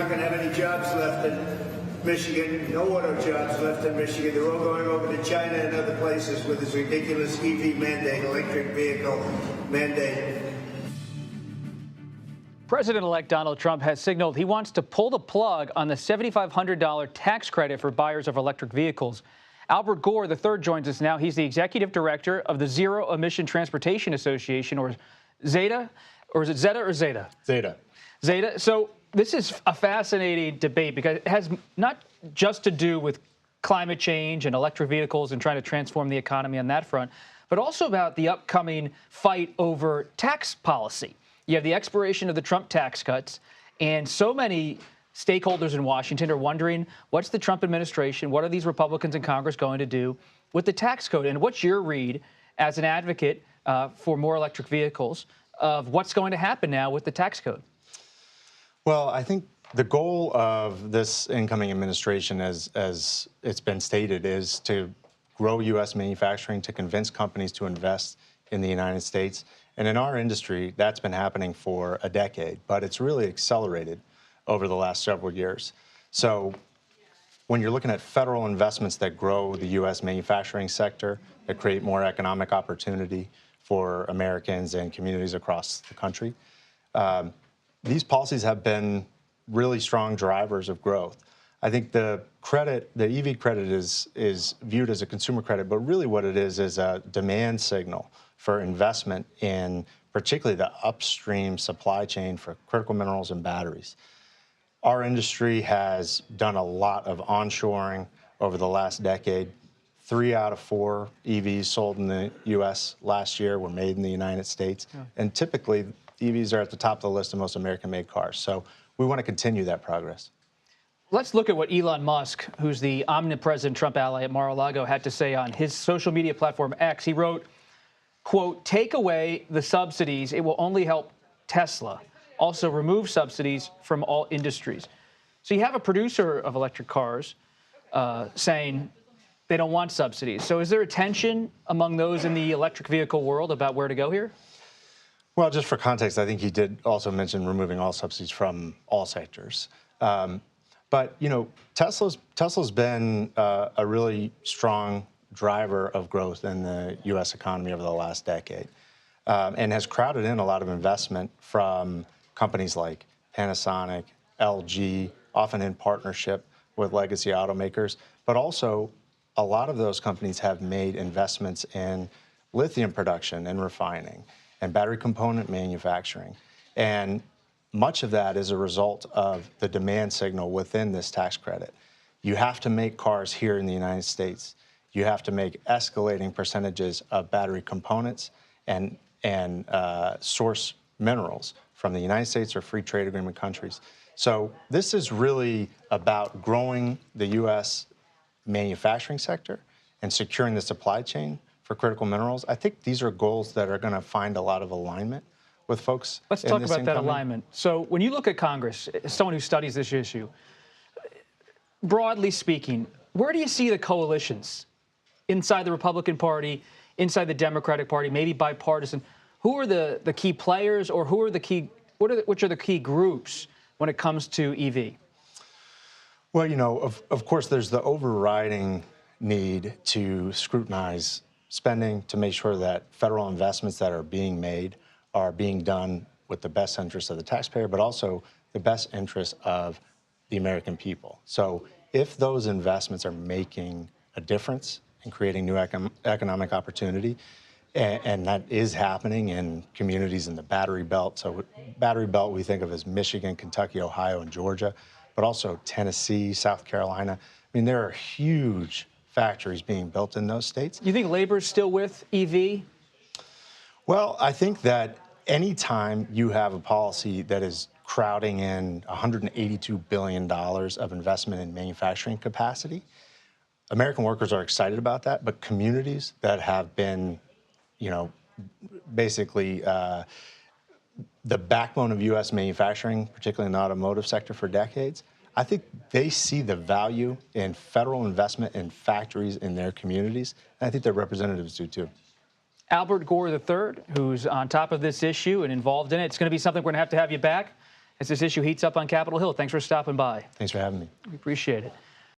not going to have any jobs left in Michigan, no auto jobs left in Michigan. They're all going over to China and other places with this ridiculous EV mandate, electric vehicle mandate. President-elect Donald Trump has signaled he wants to pull the plug on the $7,500 tax credit for buyers of electric vehicles. Albert Gore III joins us now. He's the executive director of the Zero Emission Transportation Association, or ZETA, or is it Zeta or Zeta? Zeta. Zeta. So this is a fascinating debate because it has not just to do with climate change and electric vehicles and trying to transform the economy on that front, but also about the upcoming fight over tax policy. You have the expiration of the Trump tax cuts, and so many stakeholders in Washington are wondering, what's the Trump administration, what are these Republicans in Congress going to do with the tax code? And what's your read as an advocate for more electric vehicles of what's going to happen now with the tax code? Well, I think the goal of this incoming administration, as it's been stated, is to grow U.S. manufacturing, to convince companies to invest in the United States. And in our industry, that's been happening for a decade, but it's really accelerated over the last several years. So when you're looking at federal investments that grow the U.S. manufacturing sector, that create more economic opportunity for Americans and communities across the country, these policies have been really strong drivers of growth. I think the EV credit is viewed as a consumer credit, but really what it is a demand signal for investment in particularly the upstream supply chain for critical minerals and batteries. Our industry has done a lot of onshoring over the last decade. 3 out of 4 EVs sold in the U.S. last year were made in the United States. Yeah. And typically, EVs are at the top of the list of most American-made cars. So we want to continue that progress. Let's look at what Elon Musk, who's the omnipresent Trump ally at Mar-a-Lago, had to say on his social media platform X. He wrote, quote, "Take away the subsidies. It will only help Tesla. Also remove subsidies from all industries." So you have a producer of electric cars saying they don't want subsidies. So is there a tension among those in the electric vehicle world about where to go here? Well, just for context, I think he did also mention removing all subsidies from all sectors. But, you know, Tesla's been a really strong driver of growth in the U.S. economy over the last decade and has crowded in a lot of investment from companies like Panasonic, LG, often in partnership with legacy automakers. But also, a lot of those companies have made investments in lithium production and refining and battery component manufacturing. And much of that is a result of the demand signal within this tax credit. You have to make cars here in the United States. You have to make escalating percentages of battery components and source minerals from the United States or free trade agreement countries. So this is really about growing the U.S. manufacturing sector and securing the supply chain for critical minerals. I think these are goals that are going to find a lot of alignment with folks. Let's talk about that alignment. So when you look at Congress, as someone who studies this issue, broadly speaking, where do you see the coalitions inside the Republican Party, inside the Democratic Party, maybe bipartisan? Who are the key players, or who are the key? Which are the key groups when it comes to EV? Well, you know, of course, there's the overriding need to scrutinize spending to make sure that federal investments that are being made are being done with the best interest of the taxpayer, but also the best interest of the American people. So if those investments are making a difference in creating new economic opportunity, and that is happening in communities in the Battery Belt. So Battery Belt we think of as Michigan, Kentucky, Ohio, and Georgia, but also Tennessee, South Carolina. I mean, there are huge factories being built in those states. You think labor's still with EV? Well, I think that anytime you have a policy that is crowding in $182 billion of investment in manufacturing capacity, American workers are excited about that, but communities that have been, you know, basically the backbone of U.S. manufacturing, particularly in the automotive sector for decades, I think they see the value in federal investment in factories in their communities, and I think their representatives do too. Albert Gore III, who's on top of this issue and involved in it. It's going to be something we're going to have you back. as this issue heats up on Capitol Hill. Thanks for stopping by. Thanks for having me. We appreciate it.